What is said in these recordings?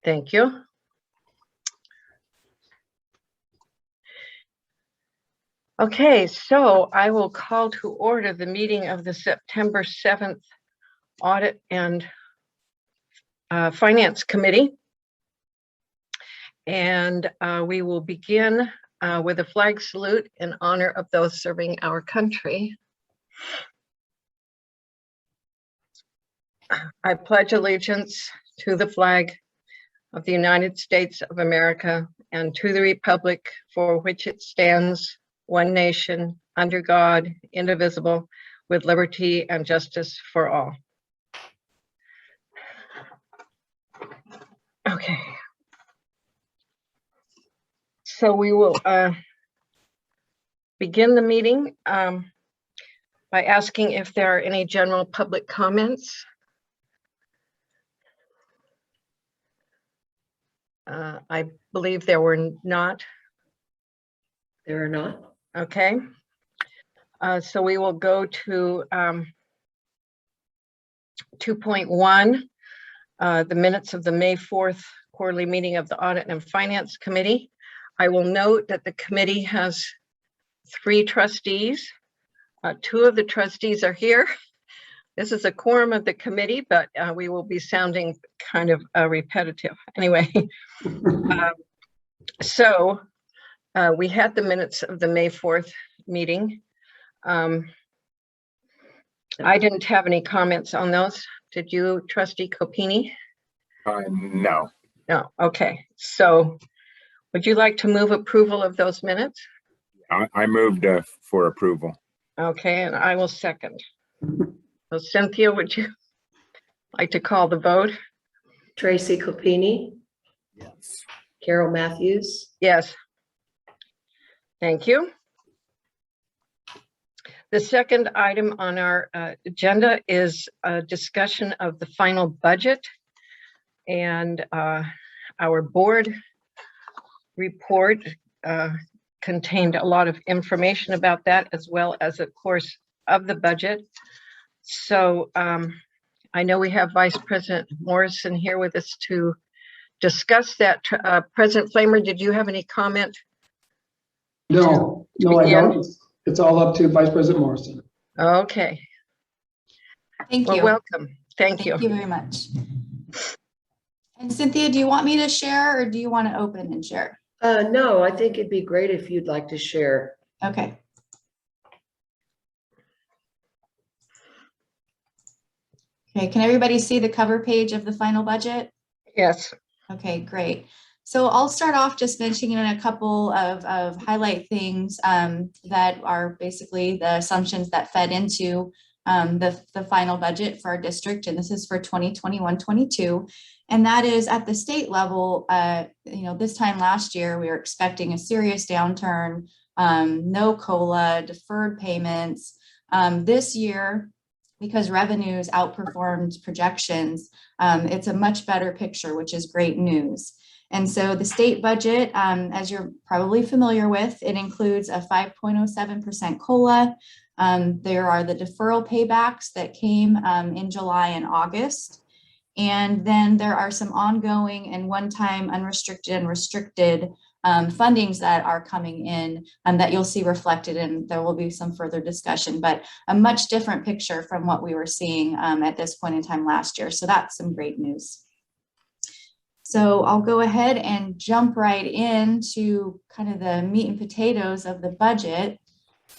Thank you. Okay, so I will call to order the meeting of the September 7th Audit and Finance Committee. And we will begin with a flag salute in honor of those serving our country. I pledge allegiance to the flag of the United States of America and to the republic for which it stands, one nation, under God, indivisible, with liberty and justice for all. Okay. So we will begin the meeting by asking if there are any general public comments. I believe there were not. There are not. Okay. So we will go to 2.1, the minutes of the May 4th quarterly meeting of the Audit and Finance Committee. I will note that the committee has 3 trustees. 2 of the trustees are here. This is a quorum of the committee, but we will be sounding kind of repetitive. Anyway, so we had the minutes of the May 4th meeting. I didn't have any comments on those. Did you, Trustee Copini? No. No, okay. So would you like to move approval of those minutes? I moved for approval. Okay, and I will second. So Cynthia, would you like to call the vote? Tracy Copini, Yes. Carol Matthews. Yes. Thank you. The second item on our agenda is a discussion of the final budget, and our board report contained a lot of information about that, as well as, of course, of the budget. So I know we have Vice President Morrison here with us to discuss that. President Flamer, did you have any comment? No, I don't. It's all up to Vice President Morrison. Okay. Thank you. Well, welcome. Thank you. Thank you very much. And Cynthia, do you want me to share, or do you want to open and share? No, I think it'd be great if you'd like to share. Okay. Okay, can everybody see the cover page of the final budget? Yes. Okay, great. So I'll start off just mentioning a couple of highlight things that are basically the assumptions that fed into the final budget for our district. And this is for 2021-22. And that is at the state level, this time last year, we were expecting a serious downturn, no COLA, deferred payments. This year, because revenues outperformed projections, it's a much better picture, which is great news. And so the state budget, as you're probably familiar with, it includes a 5.07% COLA. There are the deferral paybacks that came in July and August. And then there are some ongoing and one-time unrestricted and restricted fundings that are coming in that you'll see reflected, and there will be some further discussion, but a much different picture from what we were seeing at this point in time last year. So that's some great news. So I'll go ahead and jump right into kind of the meat and potatoes of the budget.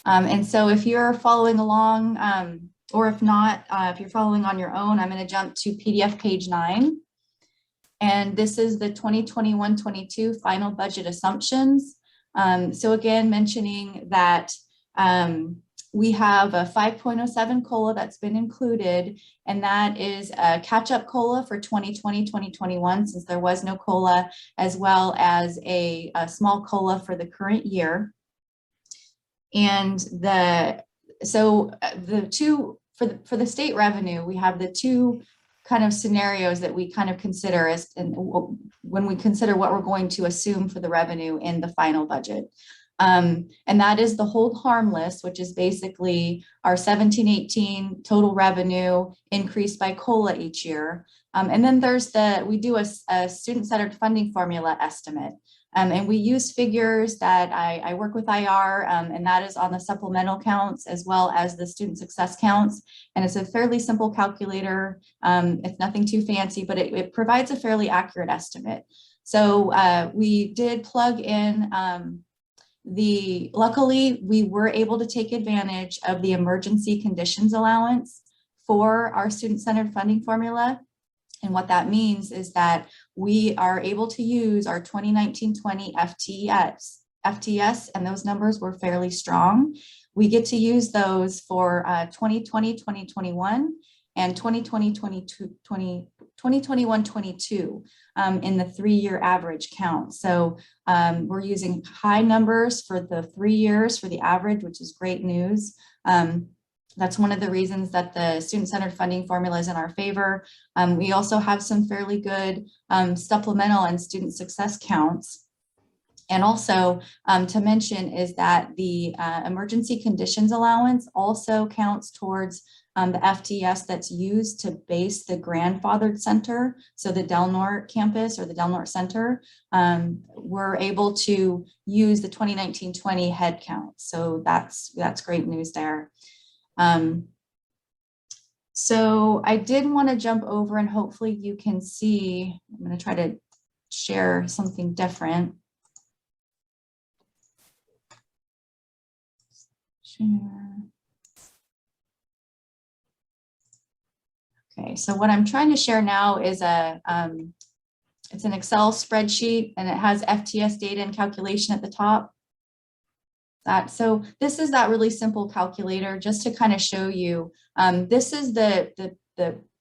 And so if you're following along, or if not, if you're following on your own, I'm going to jump to PDF page 9. And this is the 2021-22 final budget assumptions. So again, mentioning that we have a 5.07 COLA that's been included, and that is a catch-up COLA for 2020-2021, since there was no COLA, as well as a small COLA for the current year. And for the state revenue, we have the 2 kind of scenarios that we kind of consider when we consider what we're going to assume for the revenue in the final budget. And that is the hold harmless, which is basically our 17-18 total revenue increased by COLA each year. And then there's we do a student-centered funding formula estimate. And we use figures that I work with IR, and that is on the supplemental counts as well as the student success counts. And it's a fairly simple calculator. It's nothing too fancy, but it provides a fairly accurate estimate. So we did plug in luckily we were able to take advantage of the emergency conditions allowance for our student-centered funding formula. And what that means is that we are able to use our 2019-20 FTS, and those numbers were fairly strong. We get to use those for 2020-2021 and 2021-22 in the 3-year average count. So we're using high numbers for the 3 years for the average, which is great news. That's one of the reasons that the student-centered funding formula is in our favor. We also have some fairly good supplemental and student success counts. And also to mention is that the emergency conditions allowance also counts towards the FTS that's used to base the grandfathered center. So the Del Norte campus or the Del Norte Center, we're able to use the 2019-20 head count. So that's great news there. So I did want to jump over and hopefully you can see, I'm going to try to share something different. Share. Okay, so what I'm trying to share now is it's an Excel spreadsheet and it has FTS data and calculation at the top. So this is that really simple calculator just to kind of show you. This is the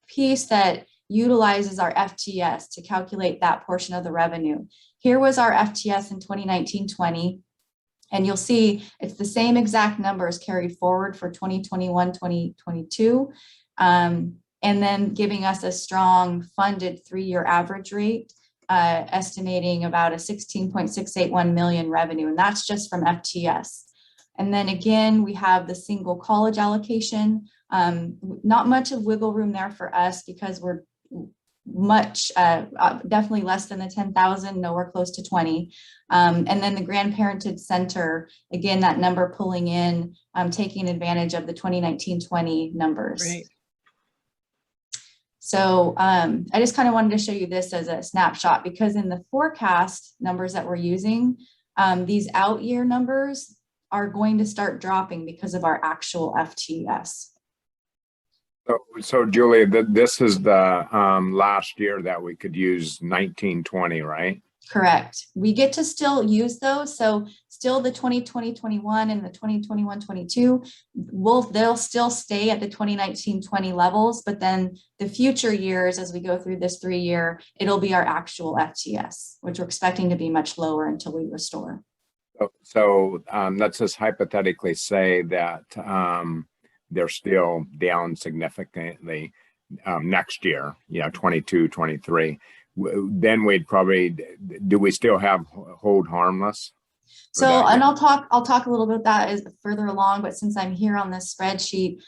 piece that utilizes our FTS to calculate that portion of the revenue. Here was our FTS in 2019-20. And you'll see it's the same exact numbers carried forward for 2021-2022. And then giving us a strong funded 3-year average rate, estimating about a 16.681 million revenue. And that's just from FTS. And then again, we have the single college allocation. Not much of wiggle room there for us because we're definitely less than the 10,000, nowhere close to 20. And then the grandparented center, again, that number pulling in, taking advantage of the 2019-20 numbers. Right. So I just kind of wanted to show you this as a snapshot because in the forecast numbers that we're using, these out year numbers are going to start dropping because of our actual FTS. So Julia, this is the last year that we could use 19-20, right? Correct. We get to still use those. So still the 2020-21 and the 2021-22, they'll still stay at the 2019-20 levels, but then the future years, as we go through this 3-year, it'll be our actual FTS, which we're expecting to be much lower until we restore. So let's just hypothetically say that they're still down significantly next year, 22, 23. Then we'd probably, do we still have hold harmless? So, and I'll talk a little bit about that as further along, but since I'm here on this spreadsheet,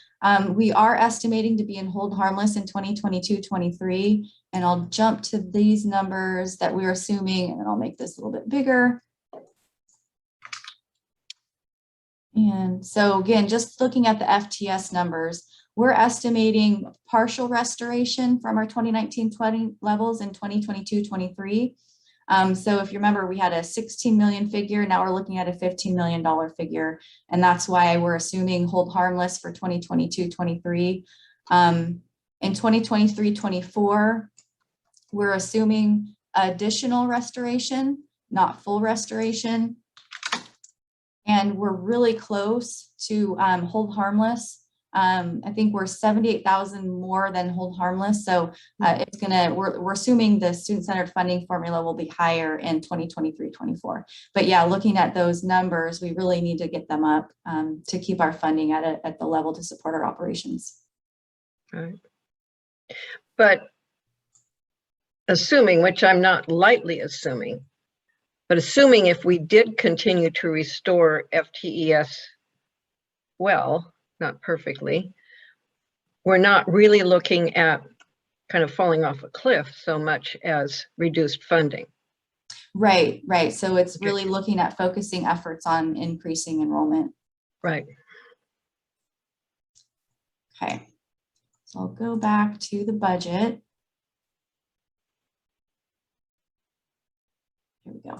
we are estimating to be in hold harmless in 2022-23. And I'll jump to these numbers that we're assuming, and then I'll make this a little bit bigger. And so again, just looking at the FTS numbers, we're estimating partial restoration from our 2019-20 levels in 2022-23. So if you remember, we had a 16 million figure. Now we're looking at a $15 million figure. And that's why we're assuming hold harmless for 2022-23. In 2023-24, we're assuming additional restoration, not full restoration. And we're really close to hold harmless. I think we're 78,000 more than hold harmless. So we're assuming the student-centered funding formula will be higher in 2023-24. But yeah, looking at those numbers, we really need to get them up to keep our funding at the level to support our operations. Right. But assuming, which I'm not lightly assuming, But assuming if we did continue to restore FTES well, not perfectly, we're not really looking at kind of falling off a cliff so much as reduced funding. Right, right. So it's really looking at focusing efforts on increasing enrollment. Right. Okay. So I'll go back to the budget. Here we go.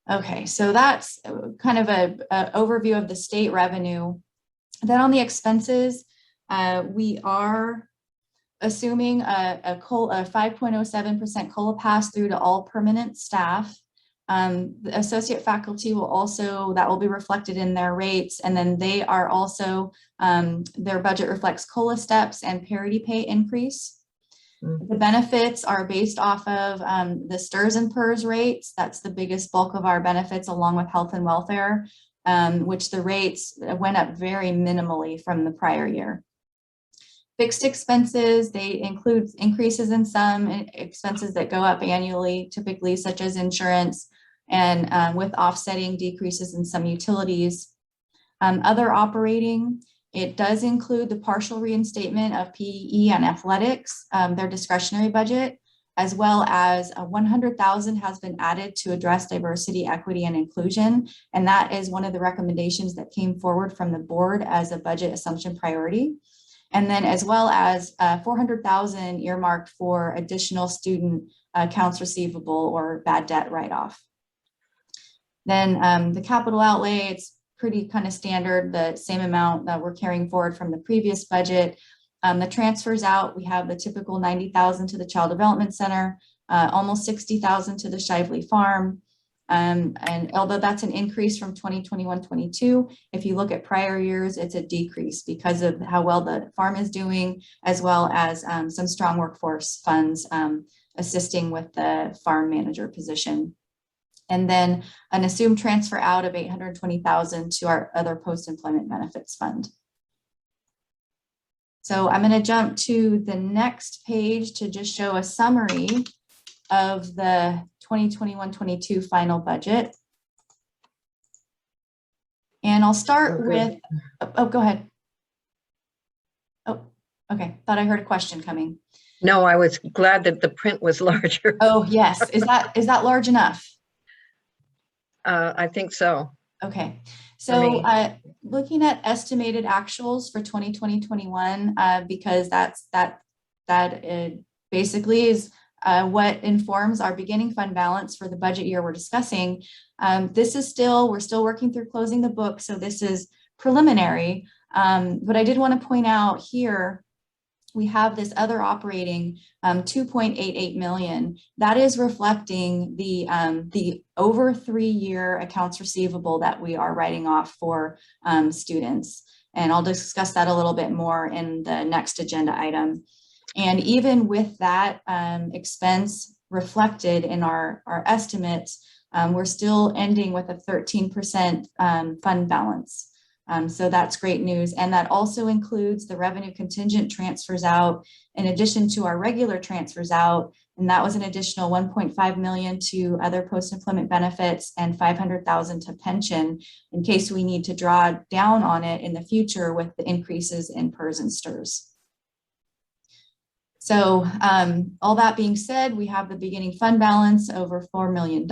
Okay, so that's kind of a overview of the state revenue. Then on the expenses, we are assuming a 5.07% COLA pass through to all permanent staff. The associate faculty will also, that will be reflected in their rates. And then they are also, their budget reflects COLA steps and parity pay increase. The benefits are based off of the STRS and PERS rates. That's the biggest bulk of our benefits, along with health and welfare, which the rates went up very minimally from the prior year. Fixed expenses, they include increases in some expenses that go up annually, typically such as insurance, and with offsetting decreases in some utilities. Other operating, it does include the partial reinstatement of PE and athletics, their discretionary budget, as well as 100,000 has been added to address diversity, equity, and inclusion. And that is one of the recommendations that came forward from the board as a budget assumption priority. And then as well as 400,000 earmarked for additional student accounts receivable or bad debt write-off. Then the capital outlay, it's pretty kind of standard, the same amount that we're carrying forward from the previous budget. The transfers out, we have the typical 90,000 to the Child Development Center, almost 60,000 to the Shively Farm. And although that's an increase from 2021-22, if you look at prior years, it's a decrease because of how well the farm is doing, as well as some strong workforce funds assisting with the farm manager position. And then an assumed transfer out of 820,000 to our other post-employment benefits fund. So I'm going to jump to the next page to just show a summary of the 2021-22 final budget. And I'll start with, oh, go ahead. Oh, okay. Thought I heard a question coming. No, I was glad that the print was larger. Oh, yes. Is that large enough? I think so. Okay. So looking at estimated actuals for 2020-21, because that basically is what informs our beginning fund balance for the budget year we're discussing. This is we're still working through closing the book, so this is preliminary. But I did want to point out here, we have this other operating 2.88 million. That is reflecting the over 3-year accounts receivable that we are writing off for students. And I'll discuss that a little bit more in the next agenda item. And even with that expense reflected in our estimates, we're still ending with a 13% fund balance. So that's great news. And that also includes the revenue contingent transfers out in addition to our regular transfers out. And that was an additional 1.5 million to other post-employment benefits and 500,000 to pension in case we need to draw down on it in the future with the increases in PERS and STRS. So all that being said, we have the beginning fund balance over $4 million.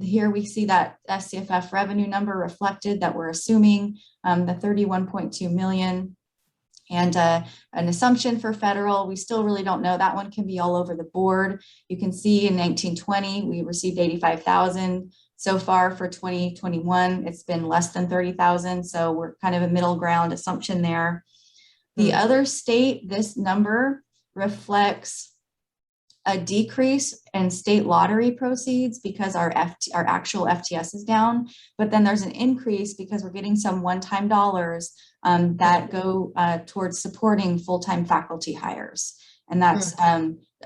Here we see that SCFF revenue number reflected that we're assuming the 31.2 million, and an assumption for federal. We still really don't know. That one can be all over the board. You can see in 1920, we received 85,000. So far for 2021, it's been less than 30,000. So we're kind of a middle ground assumption there. The other state, this number reflects a decrease in state lottery proceeds because our actual FTS is down, but then there's an increase because we're getting some one-time dollars that go towards supporting full-time faculty hires. And that's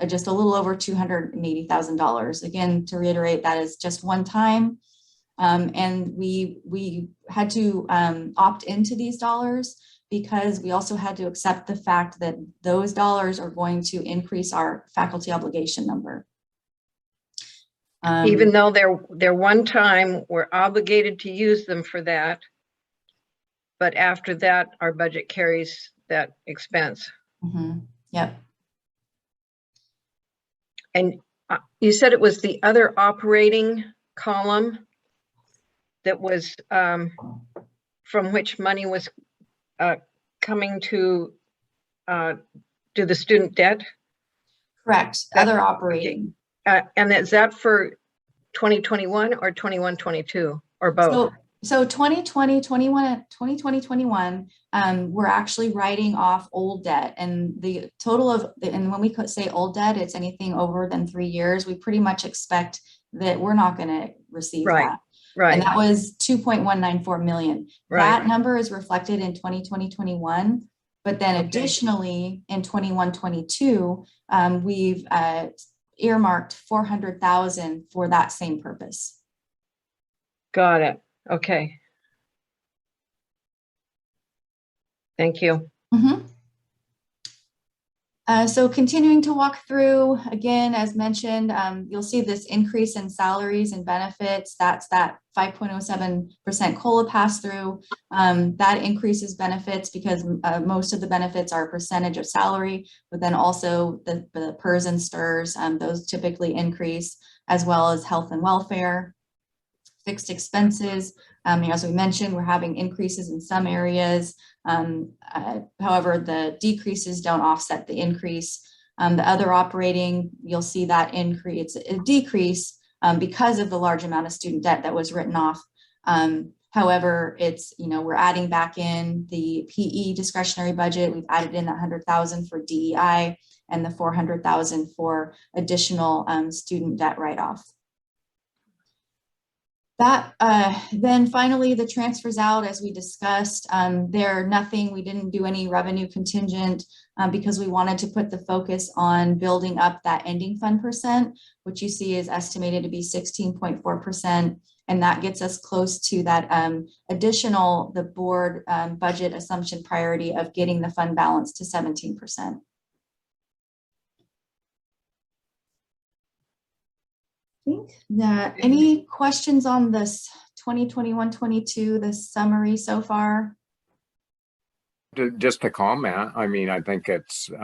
just a little over $280,000. Again, to reiterate, that is just one time. And we had to opt into these dollars because we also had to accept the fact that those dollars are going to increase our faculty obligation number. Even though they're one time, we're obligated to use them for that. But after that, our budget carries that expense. Yep. And you said it was the other operating column that was from which money was coming to do the student debt? Correct. Other operating. And is that for 2021 or 21-22 or both? So 2020, 21, we're actually writing off old debt, and the total of, and when we say old debt, it's anything over than 3 years. We pretty much expect that we're not going to receive that. Right. And that was 2.194 million. Right. That number is reflected in 2020, 21. But then Okay. additionally in 21, 22, we've earmarked 400,000 for that same purpose. Got it. Okay. Thank you. So continuing to walk through, again, as mentioned, you'll see this increase in salaries and benefits. That's that 5.07% COLA pass through. That increases benefits because most of the benefits are a percentage of salary, but then also the PERS and STIRS, those typically increase, as well as health and welfare. Fixed expenses, as we mentioned, we're having increases in some areas. However, the decreases don't offset the increase. The other operating, you'll see that increase, a decrease because of the large amount of student debt that was written off. However, it's, we're adding back in the PE discretionary budget. We've added in that 100,000 for DEI and the 400,000 for additional student debt write-off. That then finally the transfers out, as we discussed, we didn't do any revenue contingent because we wanted to put the focus on building up that ending fund percent, which you see is estimated to be 16.4%. And that gets us close to that the board budget assumption priority of getting the fund balance to 17%. Think that any questions on this 2021-22, this summary so far? Just to comment, I mean, I think it's, it's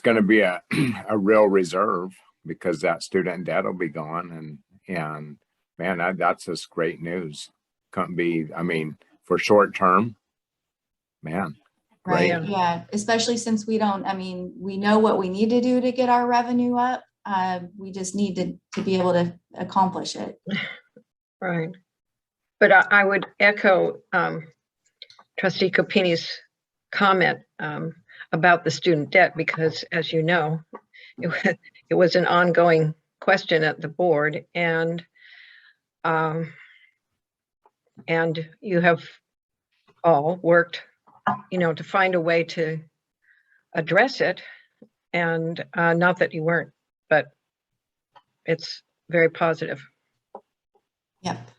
going to be a real reserve because that student debt will be gone. And man, that's just great news. Couldn't be, I mean, for short term, man. Right. Great. Yeah. Especially since we know what we need to do to get our revenue up. We just need to be able to accomplish it. Right. But I would echo Trustee Copini's comment about the student debt, because as you know, it was an ongoing question at the board, and you have all worked, to find a way to address it, and not that you weren't, but it's very positive. Yep,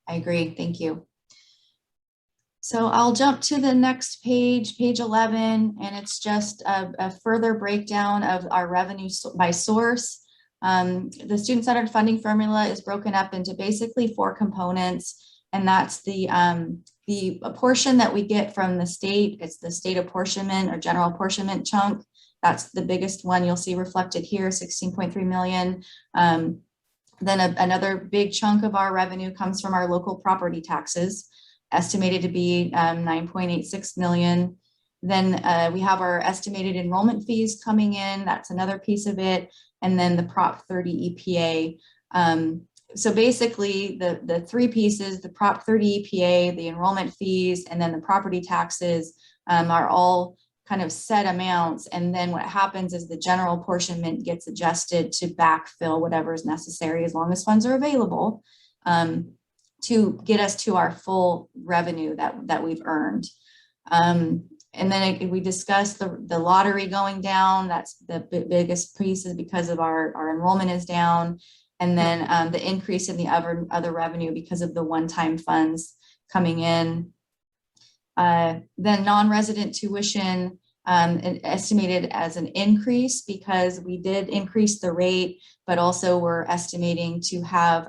I agree. Thank you. So I'll jump to the next page, page 11, and it's just a further breakdown of our revenue by source. The student-centered funding formula is broken up into basically 4 components, and that's the portion that we get from the state. It's the state apportionment or general apportionment chunk. That's the biggest one you'll see reflected here, 16.3 million. Then another big chunk of our revenue comes from our local property taxes, estimated to be 9.86 million. Then we have our estimated enrollment fees coming in. That's another piece of it. And then the Prop 30 EPA. So basically the 3 pieces, the Prop 30 EPA, the enrollment fees, and then the property taxes are all kind of set amounts. And then what happens is the general apportionment gets adjusted to backfill whatever is necessary as long as funds are available to get us to our full revenue that we've earned. And then we discussed the lottery going down. That's the biggest piece, is because of our enrollment is down. And then the increase in the other revenue because of the one-time funds coming in. Then non-resident tuition, and estimated as an increase because we did increase the rate, but also we're estimating to have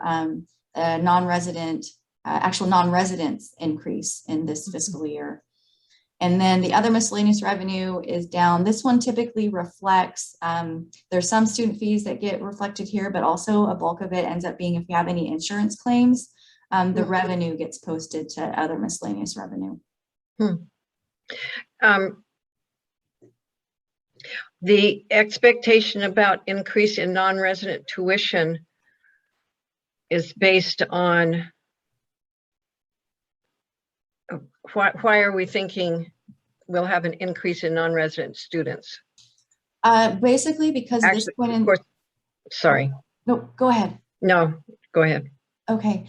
a non-resident, actual non-residents increase in this fiscal year. And then the other miscellaneous revenue is down. This one typically reflects, there's some student fees that get reflected here, but also a bulk of it ends up being if you have any insurance claims, the revenue gets posted to other miscellaneous revenue. The expectation about increase in non-resident tuition is based on, why are we thinking we'll have an increase in non-resident students? Basically because at this Actually, point of course, sorry. no, go ahead. No, go ahead. Okay,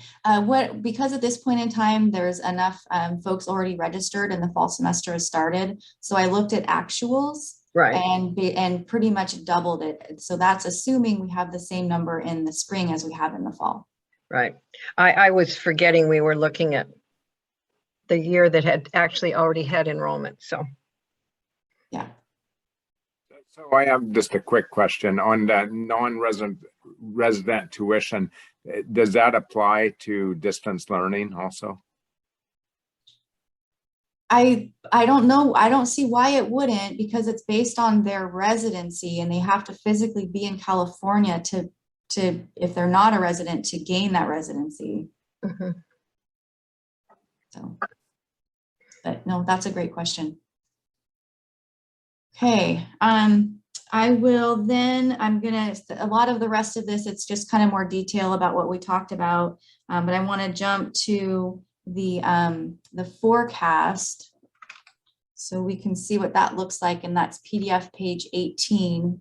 because at this point in time, there's enough folks already registered and the fall semester has started. So I looked at actuals, Right. And pretty much doubled it. So that's assuming we have the same number in the spring as we have in the fall. Right. I was forgetting we were looking at the year that had actually already had enrollment. So. Yeah. So I have just a quick question on that resident tuition. Does that apply to distance learning also? I don't know. I don't see why it wouldn't, because it's based on their residency and they have to physically be in California to if they're not a resident, to gain that residency. So, but no, that's a great question. Okay, I will then, a lot of the rest of this, it's just kind of more detail about what we talked about, but I want to jump to the forecast so we can see what that looks like, and that's PDF page 18.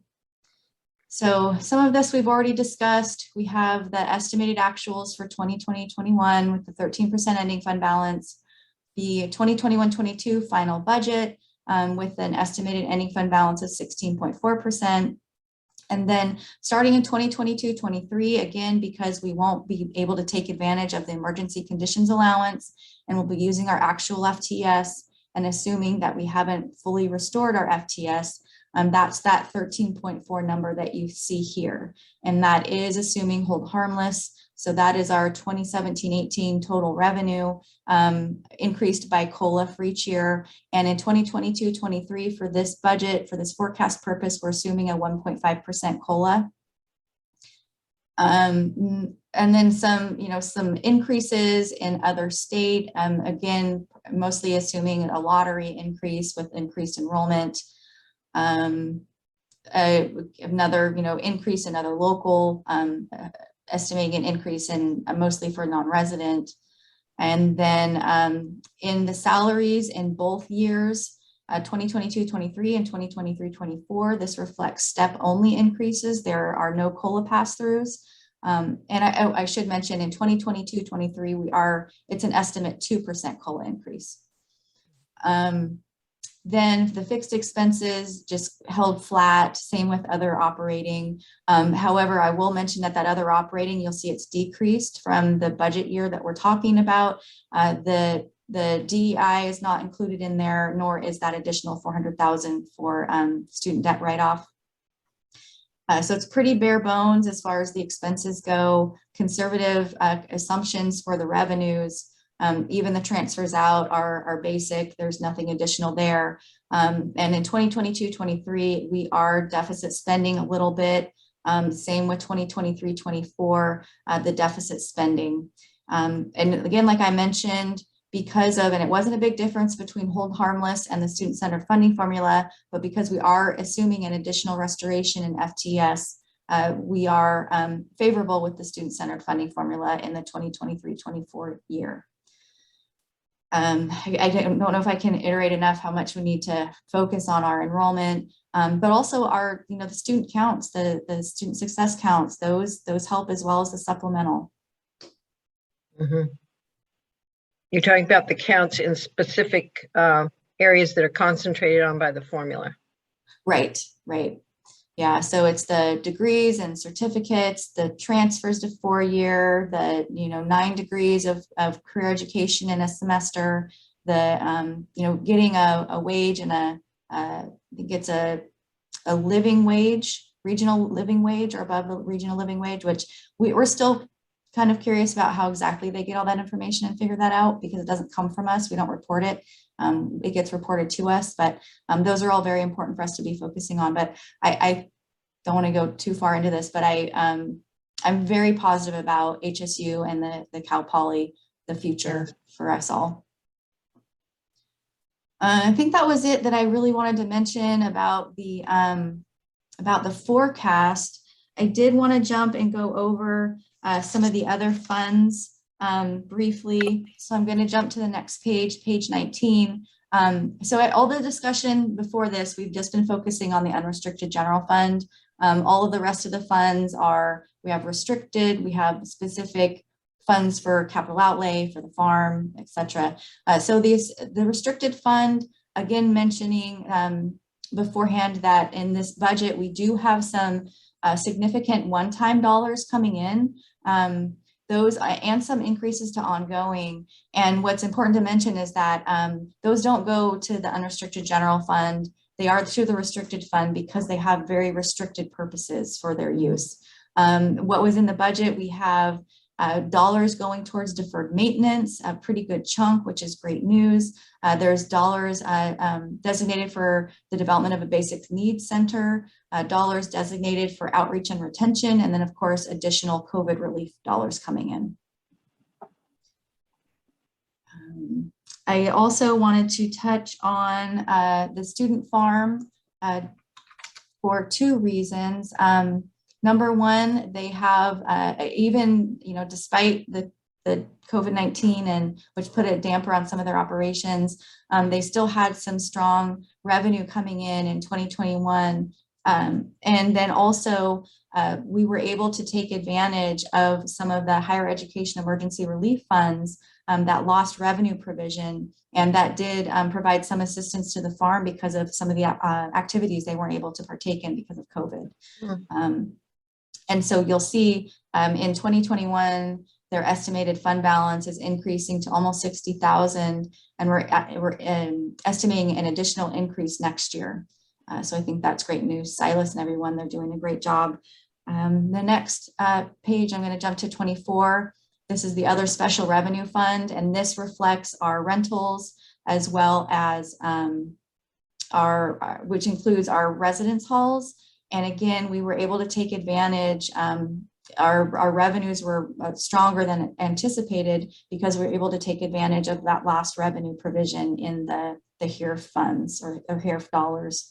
So some of this we've already discussed. We have the estimated actuals for 2020-21 with the 13% ending fund balance, the 2021-22 final budget with an estimated ending fund balance of 16.4%. And then starting in 2022-23, again, because we won't be able to take advantage of the emergency conditions allowance, and we'll be using our actual FTS and assuming that we haven't fully restored our FTS, that's that 13.4 number that you see here. And that is assuming hold harmless. So that is our 2017-18 total revenue increased by COLA for each year. And in 2022-23 for this budget, for this forecast purpose, we're assuming a 1.5% COLA. And then some increases in other state, again, mostly assuming a lottery increase with increased enrollment. Another, increase in other local, estimating an increase in mostly for non-resident. And then in the salaries in both years, 2022-23 and 2023-24, this reflects step only increases. There are no COLA pass-throughs. And I should mention in 2022-23, it's an estimate 2% COLA increase. Then the fixed expenses just held flat, same with other operating. However, I will mention that other operating, you'll see it's decreased from the budget year that we're talking about. The DEI is not included in there, nor is that additional $400,000 for student debt write-off. So it's pretty bare bones as far as the expenses go, conservative assumptions for the revenues. Even the transfers out are basic. There's nothing additional there. And in 2022-23, we are deficit spending a little bit. Same with 2023-24, the deficit spending. And again, like I mentioned, because of, and it wasn't a big difference between hold harmless and the student-centered funding formula, but because we are assuming an additional restoration in FTS, we are favorable with the student-centered funding formula in the 2023-24 year. I don't know if I can iterate enough how much we need to focus on our enrollment, but also our, the student counts, the student success counts, those help as well as the supplemental. Mm-hmm. You're talking about the counts in specific areas that are concentrated on by the formula. Right. Yeah, so it's the degrees and certificates, the transfers to 4-year, the 9 degrees of career education in a semester, the getting a wage and a I think it's a living wage, regional living wage, or above the regional living wage, which we're still kind of curious about how exactly they get all that information and figure that out, because it doesn't come from us. We don't report it. It gets reported to us, but those are all very important for us to be focusing on. But I don't want to go too far into this, but I'm very positive about HSU and the Cal Poly, the future for us all. I think that was it that I really wanted to mention about the forecast. I did want to jump and go over some of the other funds briefly. So I'm going to jump to the next page, page 19. So at all the discussion before this, we've just been focusing on the unrestricted general fund. All of the rest of the funds are, we have restricted, we have specific funds for capital outlay, for the farm, etc. So the restricted fund, again, mentioning beforehand that in this budget, we do have some significant one-time dollars coming in. Those and some increases to ongoing. And what's important to mention is that those don't go to the unrestricted general fund. They are to the restricted fund because they have very restricted purposes for their use. What was in the budget, we have dollars going towards deferred maintenance, a pretty good chunk, which is great news. There's dollars designated for the development of a basic needs center, dollars designated for outreach and retention, and then of course, additional COVID relief dollars coming in. I also wanted to touch on the student farm for two reasons. Number one, they have even, despite the COVID-19 and which put a damper on some of their operations, they still had some strong revenue coming in 2021. And then also we were able to take advantage of some of the higher education emergency relief funds that lost revenue provision, and that did provide some assistance to the farm because of some of the activities they weren't able to partake in because of COVID. And so you'll see in 2021, their estimated fund balance is increasing to almost 60,000, and we're estimating an additional increase next year. So I think that's great news. Silas and everyone, they're doing a great job. The next page, I'm going to jump to 24. This is the other special revenue fund, and this reflects our rentals as well as which includes our residence halls. And again, we were able to take advantage. Our revenues were stronger than anticipated because we were able to take advantage of that last revenue provision in the HERF funds or HERF dollars.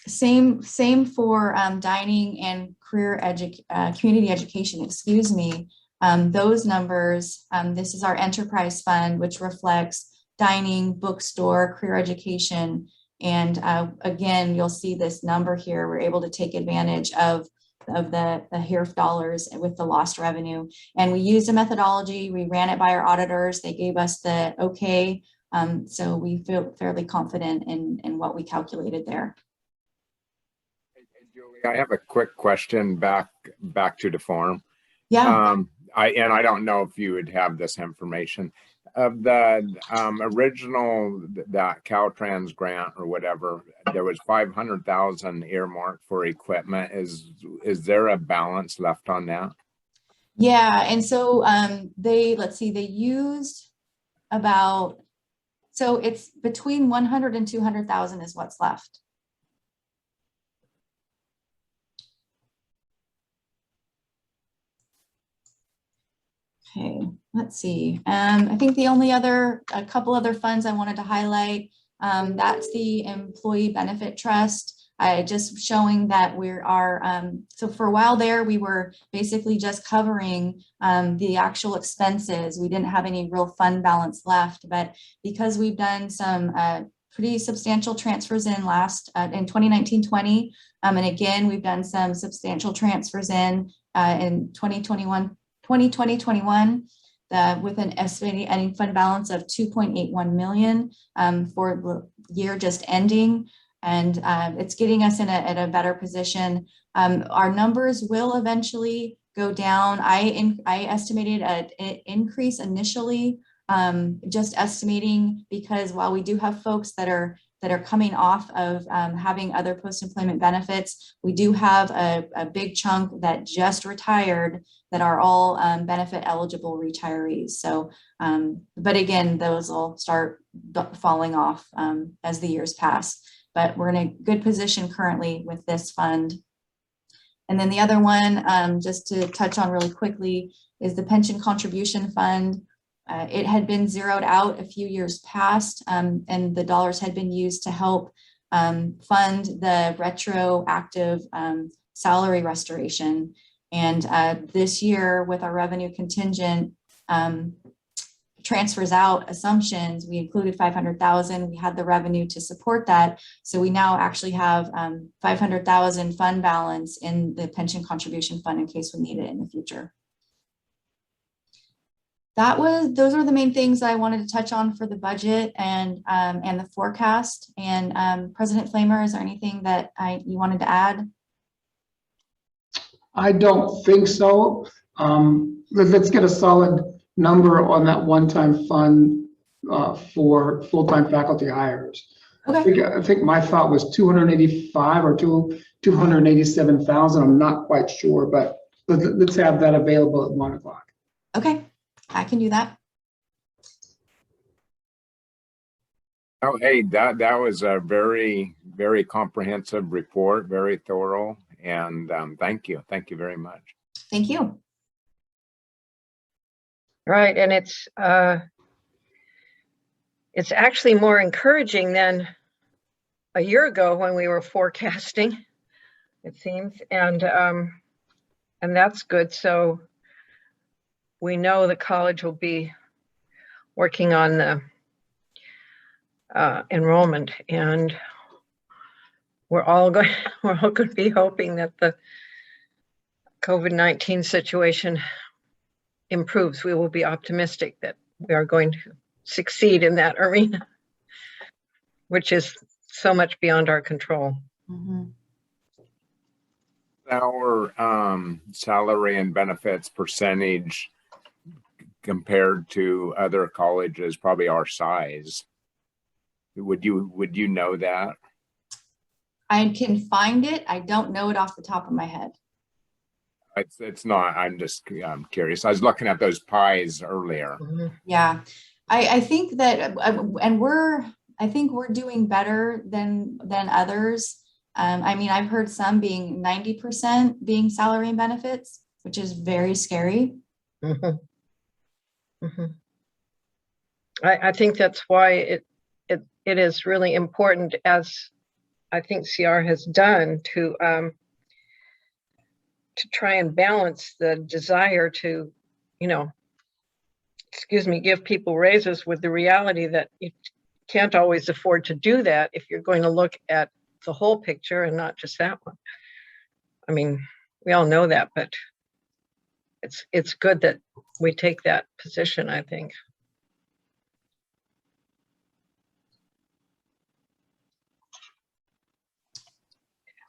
Same for dining and community education, excuse me. Those numbers, this is our enterprise fund, which reflects dining, bookstore, career education. And again, you'll see this number here. We're able to take advantage of the HERF dollars with the lost revenue. And we used a methodology. We ran it by our auditors. They gave us the okay. So we feel fairly confident in what we calculated there. Julie, I have a quick question back to the farm. Yeah. I don't know if you would have this information. Of the original, that Caltrans grant or whatever, there was 500,000 earmarked for equipment. Is there a balance left on that? Yeah, and so they used about, so it's between 100 and 200,000 is what's left. Okay, let's see. I think the only a couple other funds I wanted to highlight, that's the Employee Benefit Trust. Just showing that so for a while there, we were basically just covering the actual expenses. We didn't have any real fund balance left, but because we've done some pretty substantial transfers in 2019-20, and again, we've done some substantial transfers in 2020-21, with an estimated ending fund balance of 2.81 million for the year just ending. And it's getting us at a better position. Our numbers will eventually go down. I estimated an increase initially just estimating, because while we do have folks that are coming off of having other post-employment benefits, we do have a big chunk that just retired that are all benefit eligible retirees. So, but again, those will start falling off as the years pass. But we're in a good position currently with this fund. And then the other one, just to touch on really quickly, is the pension contribution fund. It had been zeroed out a few years past, and the dollars had been used to help fund the retroactive salary restoration. And this year, with our revenue contingent transfers out assumptions, we included 500,000. We had the revenue to support that. So we now actually have 500,000 fund balance in the pension contribution fund in case we need it in the future. Those are the main things I wanted to touch on for the budget and the forecast. And President Flamer, is there anything that you wanted to add? I don't think so. Let's get a solid number on that one-time fund for full-time faculty hires. Okay. I think my thought was 285 or 287,000. I'm not quite sure, but let's have that available at 1 o'clock. Okay, I can do that. Oh, hey, that was a very, very comprehensive report, very thorough, and thank you very much. Thank you. Right, and it's actually more encouraging than a year ago when we were forecasting, it seems, and that's good. So we know the college will be working on the enrollment, and we're all going to be hoping that the COVID-19 situation improves. We will be optimistic that we are going to succeed in that arena, which is so much beyond our control. Mm-hmm. Our salary and benefits percentage compared to other colleges, probably our size. Would you know that? I can find it. I don't know it off the top of my head. It's not. I'm just curious. I was looking at those pies earlier. Mm-hmm. Yeah, I think that, and I think we're doing better than others. I mean, I've heard some being 90% being salary and benefits, which is very scary. Mm-hmm. Mm-hmm. I think that's why it is really important, as I think CR has done, to try and balance the desire to, give people raises with the reality that you can't always afford to do that if you're going to look at the whole picture and not just that one. I mean, we all know that, but it's good that we take that position, I think.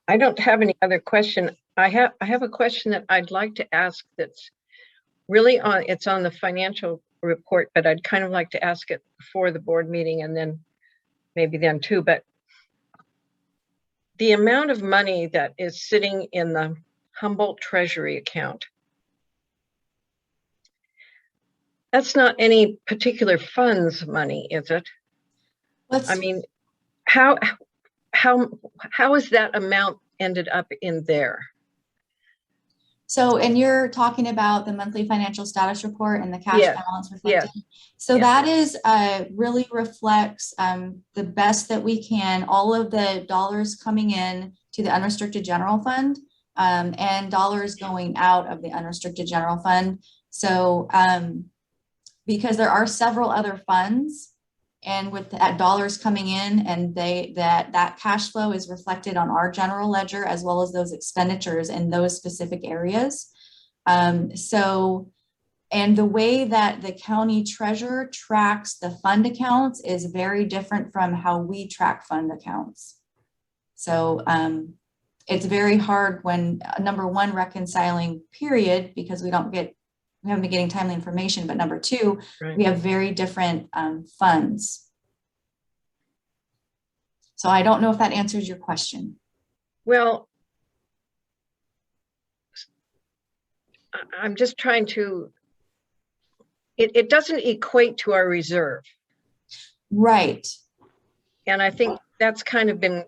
I don't have any other question. I have a question that I'd like to ask that's really it's on the financial report, but I'd kind of like to ask it before the board meeting and then maybe then too. But the amount of money that is sitting in the Humboldt Treasury account, that's not any particular fund's money, is it? I mean, how is that amount ended up in there? So, and you're talking about the monthly financial status report and the cash balance reflected. Yes. So that is really reflects the best that we can, all of the dollars coming in to the unrestricted general fund and dollars going out of the unrestricted general fund. So because there are several other funds, and with that dollars coming in, and that cash flow is reflected on our general ledger as well as those expenditures in those specific areas. So, and the way that the county treasurer tracks the fund accounts is very different from how we track fund accounts. So it's very hard when, number one, reconciling period, because we don't get we haven't been getting timely information, but number two, Right. we have very different funds. So I don't know if that answers your question. Well, I'm just trying to, it doesn't equate to our reserve. Right. And I think that's kind of been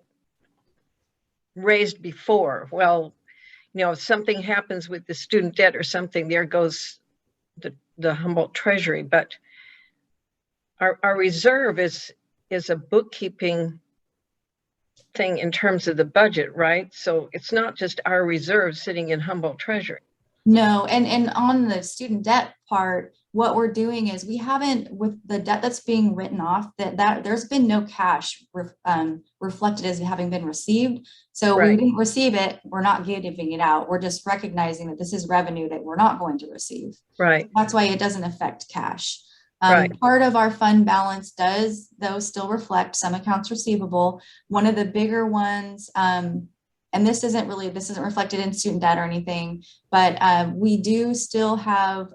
raised before. Well, if something happens with the student debt or something, there goes the Humboldt Treasury. But our reserve is a bookkeeping thing in terms of the budget, right? So it's not just our reserve sitting in Humboldt Treasury. No, and on the student debt part, what we're doing is we haven't, with the debt that's being written off, that there's been no cash reflected as having been received. So we Right. didn't receive it, we're not giving it out. We're just recognizing that this is revenue that we're not going to receive. Right. That's why it doesn't affect cash. Right. Part of our fund balance does, though, still reflect some accounts receivable. One of the bigger ones, and this isn't reflected in student debt or anything, but we do still have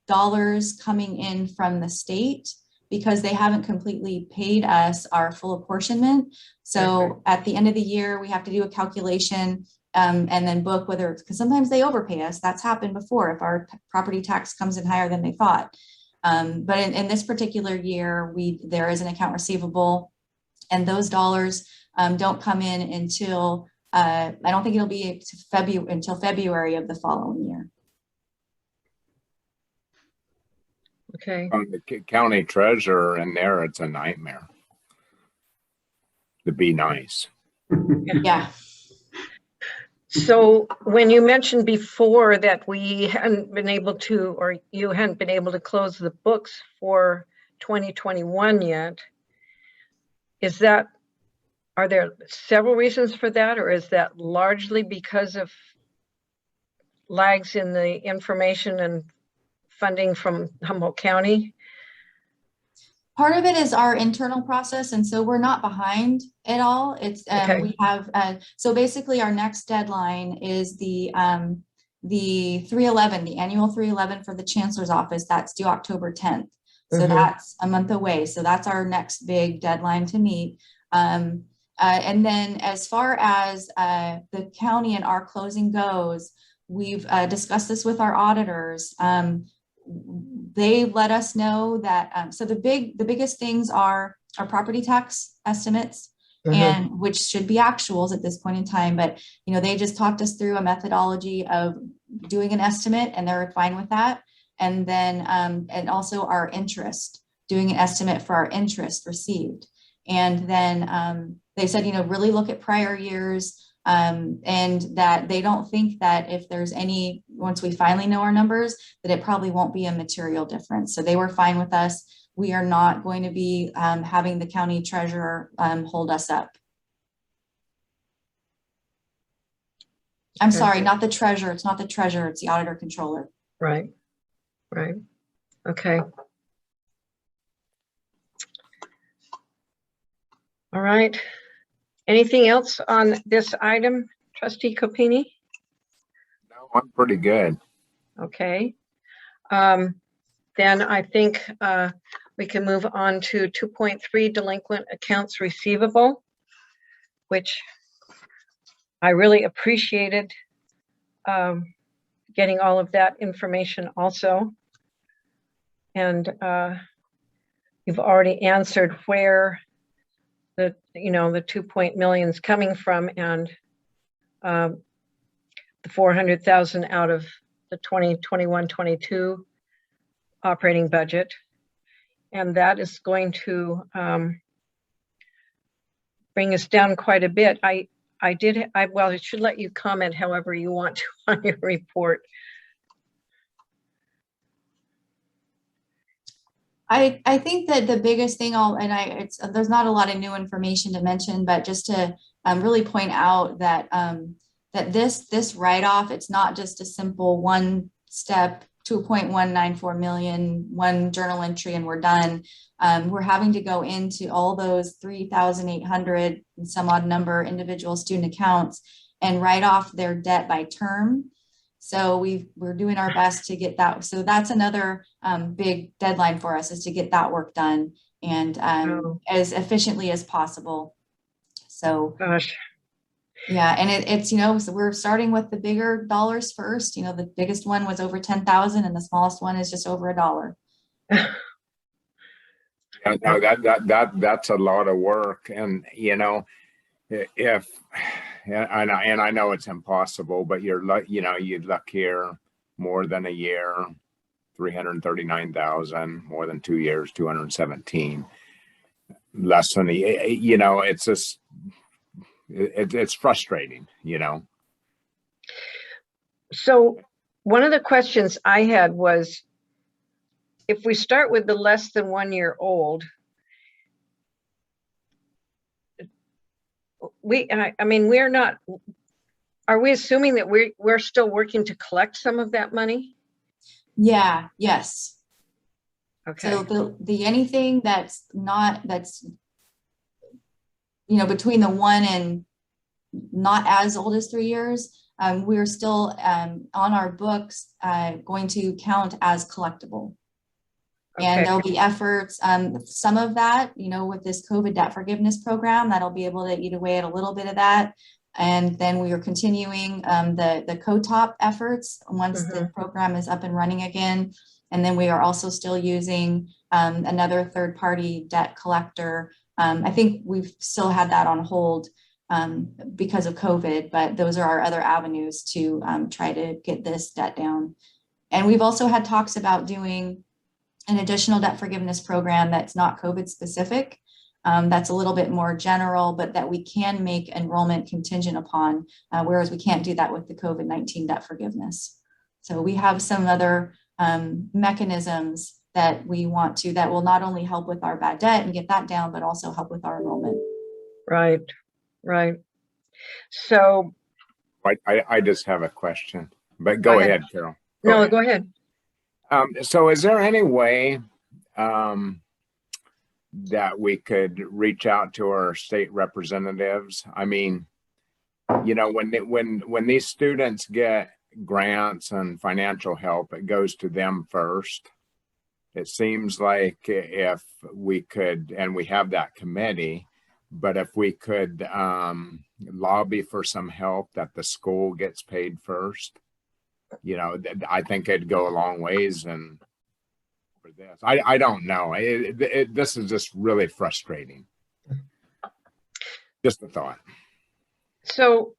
dollars coming in from the state because they haven't completely paid us our full apportionment. So at the end of the year, we have to do a calculation and then book whether it's, because sometimes they overpay us. That's happened before if our property tax comes in higher than they thought. But in this particular year, there is an account receivable, and those dollars don't come in until I don't think it'll be until February of the following year. Okay. The county treasurer in there, it's a nightmare to be nice. Yeah. So when you mentioned before that we hadn't been able to, or you hadn't been able to close the books for 2021 yet, are there several reasons for that, or is that largely because of lags in the information and funding from Humboldt County? Part of it is our internal process, and so we're not behind at all. It's Okay. we have so basically our next deadline is the 311, the annual 311 for the chancellor's office. That's due October 10th. So Mhm. that's a month away. So that's our next big deadline to meet. And then as far as the county and our closing goes, we've discussed this with our auditors. They let us know that, so the biggest things are our property tax estimates, Mhm. and which should be actuals at this point in time, but they just talked us through a methodology of doing an estimate, and they're fine with that. And then, and also our interest, doing an estimate for our interest received. And then they said, really look at prior years, and that they don't think that if there's any, once we finally know our numbers, that it probably won't be a material difference. So they were fine with us. We are not going to be having the county treasurer hold us up. I'm sorry, not the treasurer. It's not the treasurer. It's the auditor controller. Right. Right. Okay. All right. Anything else on this item, Trustee Copini? No, I'm pretty good. Okay. Then I think we can move on to 2.3 delinquent accounts receivable, which I really appreciated getting all of that information also. And you've already answered where the 2 million is coming from, and the 400,000 out of the 2021-22 operating budget, and that is going to bring us down quite a bit. I should let you comment however you want to on your report. I think that the biggest thing there's not a lot of new information to mention, but just to really point out that that this write-off, it's not just a simple one step 2.194 million, one journal entry, and we're done. We're having to go into all those 3,800 and some odd number individual student accounts and write off their debt by term. So we're doing our best to get that. So that's another big deadline for us, is to get that work done and Oh. as efficiently as possible. So Gosh, yeah, and it's, so we're starting with the bigger dollars first. The biggest one was over 10,000 and the smallest one is just over $1. Yeah, no, that's a lot of work. And, if, and I know it's impossible, but you'd look here more than a year, 339,000, more than 2 years, 217, less than it's just, it's frustrating, so one of the questions I had was, if we start with the less than 1 year old, I mean, are we assuming that we're still working to collect some of that money? Yeah, yes. Okay, So the anything that's between the 1 and not as old as 3 years, we're still on our books going to count as collectible. And okay, there'll be efforts, some of that, with this COVID debt forgiveness program, that'll be able to eat away at a little bit of that. And then we are continuing the co-top efforts once the program is up and running again. And then we are also still using another third-party debt collector. I think we've still had that on hold because of COVID, but those are our other avenues to try to get this debt down. And we've also had talks about doing an additional debt forgiveness program that's not COVID specific. That's a little bit more general, but that we can make enrollment contingent upon, whereas we can't do that with the COVID-19 debt forgiveness. So we have some other mechanisms that we want to, that will not only help with our bad debt and get that down, but also help with our enrollment. right. So. I just have a question, but go ahead, Carol. Go ahead. So is there any way that we could reach out to our state representatives? I mean, when these students get grants and financial help, it goes to them first. It seems like if we could, and we have that committee, but if we could lobby for some help that the school gets paid first, I think it'd go a long ways. And for this, I don't know. This is just really frustrating. Just a thought. So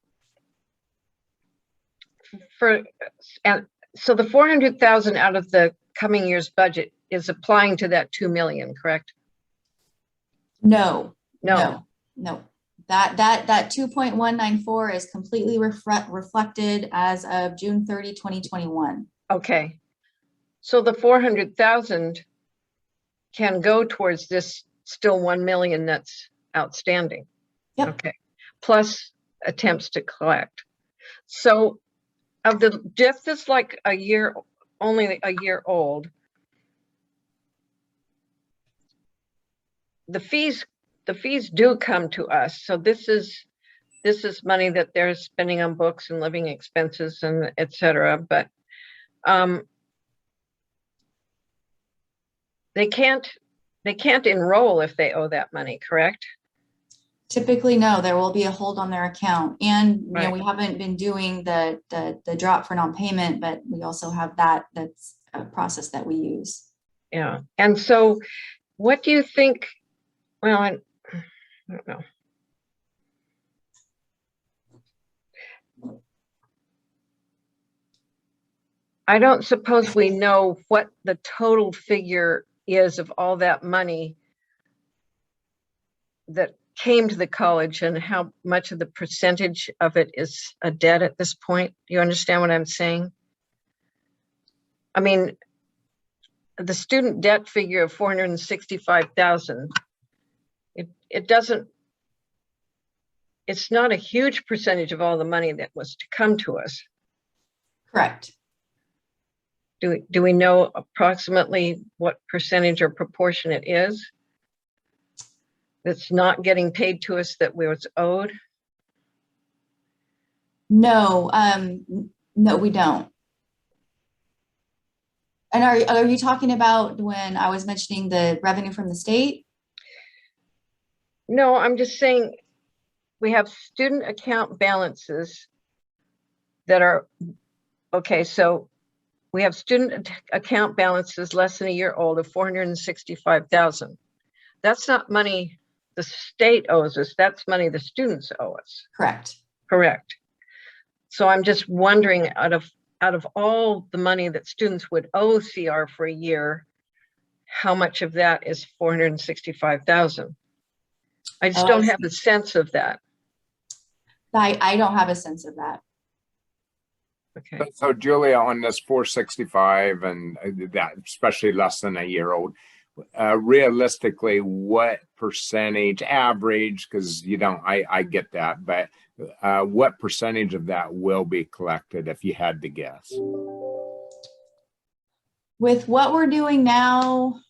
so the 400,000 out of the coming year's budget is applying to that 2 million, correct? No. That 2.194 is completely reflected as of June 30, 2021. Okay. So the 400,000 can go towards this still 1 million that's outstanding. Yep. Okay. Plus attempts to collect. So if this like only a year old, the fees do come to us. So this is money that they're spending on books and living expenses and et cetera. But they can't enroll if they owe that money, correct? Typically, no, there will be a hold on their account. And Right. we haven't been doing the drop for non-payment, but we also have that's a process that we use. Yeah. And so what do you think? Well, I don't know. I don't suppose we know what the total figure is of all that money that came to the college and how much of the percentage of it is a debt at this point. Do you understand what I'm saying? I mean, the student debt figure of 465,000, it's not a huge percentage of all the money that was to come to us. Correct. Do we know approximately what percentage or proportion it is that's not getting paid to us that was owed? No, no, we don't. And are you talking about when I was mentioning the revenue from the state? No, I'm just saying we have student account balances that are, okay, so we have student account balances less than a year old of 465,000. That's not money the state owes us, that's money the students owe us. Correct. Correct. So I'm just wondering, out of all the money that students would owe CR for a year, how much of that is 465,000? I just Oh, I don't have see. a sense of that. I don't have a sense of that. Okay. So Julia, on this 465 and that, especially less than a year old, realistically, what percentage average, because you don't, I get that, but what percentage of that will be collected if you had to guess? With what we're doing now,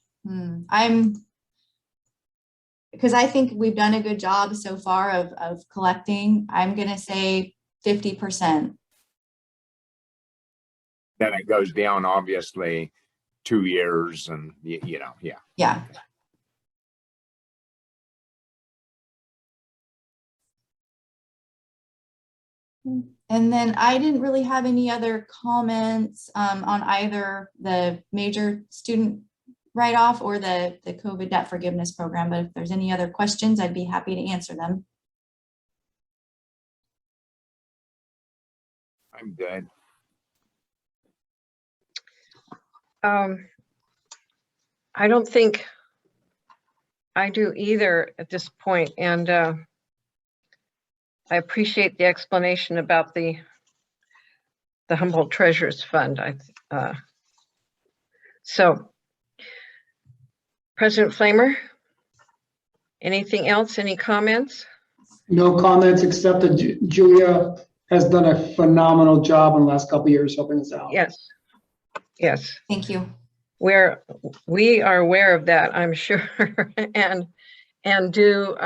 because I think we've done a good job so far of collecting, I'm going to say 50%. Then it goes down, obviously, 2 years and, you know, yeah. Yeah. And then I didn't really have any other comments on either the major student write-off or the COVID debt forgiveness program. But if there's any other questions, I'd be happy to answer them. I'm good. I don't think I do either at this point, and I appreciate the explanation about the Humboldt Treasures Fund. So, President Flamer, anything else? Any comments? No comments, except that Julia has done a phenomenal job in the last couple of years helping us out. Yes. Yes. Thank you. We are aware of that, I'm sure, and do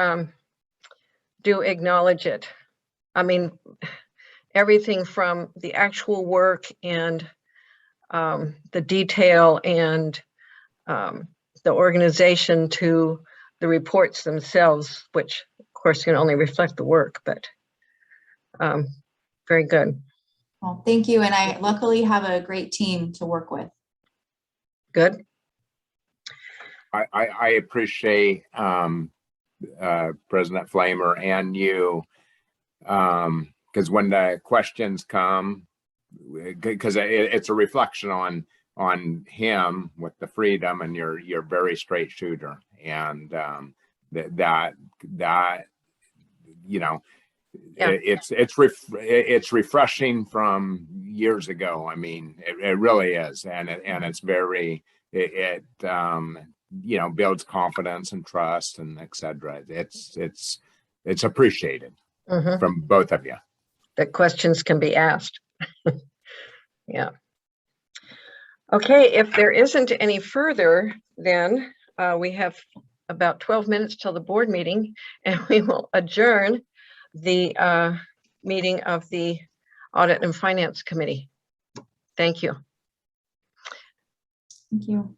acknowledge it. I mean, everything from the actual work and the detail and the organization to the reports themselves, which of course can only reflect the work, but very good. Well, thank you. And I luckily have a great team to work with. Good. I appreciate President Flamer and you, because when the questions come, because it's a reflection on him with the freedom, and you're very straight shooter, and that you know, Yeah. it's refreshing from years ago. I mean, it really is, and it's very it you know, builds confidence and trust and etc. It's appreciated from both of you. That questions can be asked. Yeah. Okay, if there isn't any further, then we have about 12 minutes till the board meeting, and we will adjourn the meeting of the Audit and Finance Committee. Thank you. Thank you.